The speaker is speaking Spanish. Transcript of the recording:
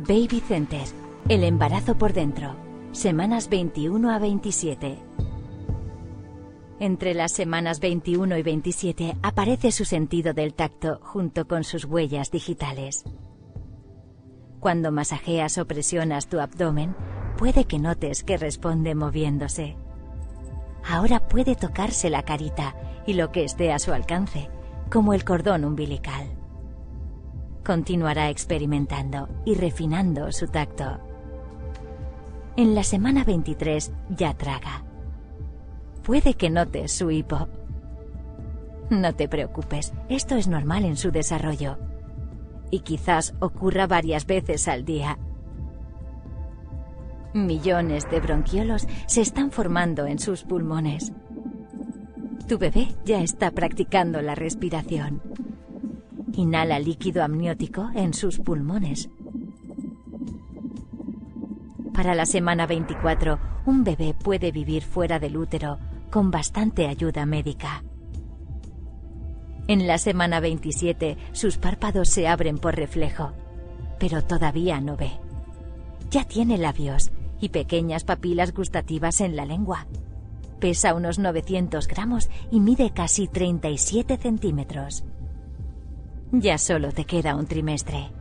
Baby Center. El embarazo por dentro. Semanas 21 a 27. Entre las semanas 21 y 27 aparece su sentido del tacto junto con sus huellas digitales. Cuando masajeas o presionas tu abdomen, puede que notes que responde moviéndose. Ahora puede tocarse la carita y lo que esté a su alcance, como el cordón umbilical. Continuará experimentando y refinando su tacto. En la semana 23 ya traga. Puede que notes su hipo. No te preocupes, esto es normal en su desarrollo. Y quizás ocurra varias veces al día. Millones de bronquiolos se están formando en sus pulmones. Tu bebé ya está practicando la respiración. Inhala líquido amniótico en sus pulmones. Para la semana 24, un bebé puede vivir fuera del útero con bastante ayuda médica. En la semana 27, sus párpados se abren por reflejo, pero todavía no ve. Ya tiene labios y pequeñas papilas gustativas en la lengua. Pesa unos 900 gramos y mide casi 37 centímetros. Ya solo te queda un trimestre.